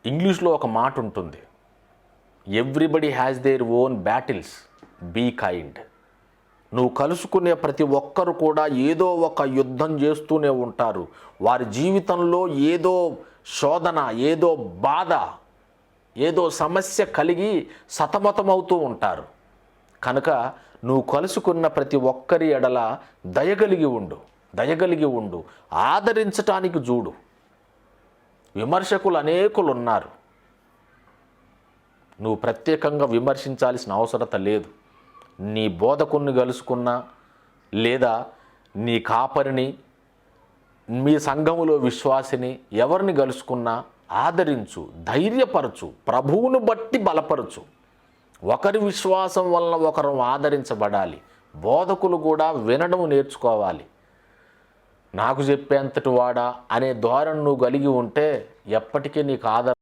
ఇంగ్లీష్లో ఒక మాట ఉంటుంది, everybody has their own battles, be kind. నువ్వు కలుసుకునే ప్రతి ఒక్కరు కూడా ఏదో ఒక యుద్ధం చేస్తూనే ఉంటారు. వారి జీవితంలో ఏదో శోధన, ఏదో బాధ, ఏదో సమస్య కలిగి సతమతమవుతూ ఉంటారు. కనుక నువ్వు కలుసుకున్న ప్రతి ఒక్కరి ఎడల దయగలిగి ఉండు, ఆదరించటానికి చూడు. విమర్శకులు అనేకులు ఉన్నారు, నువ్వు ప్రత్యేకంగా విమర్శించాల్సిన అవసరత లేదు. నీ బోధకుని కలుసుకున్నా, లేదా నీ కాపరిని, మీ సంఘములో విశ్వాసిని ఎవరిని కలుసుకున్నా ఆదరించు, ధైర్యపరచు, ప్రభువును బట్టి బలపరచు. ఒకరి విశ్వాసం వలన ఒకరు ఆదరించబడాలి. బోధకులు కూడా వినడం నేర్చుకోవాలి. నాకు చెప్పేంతటి వాడా అనే ధోరణి నువ్వు కలిగి ఉంటే ఎప్పటికీ నీకు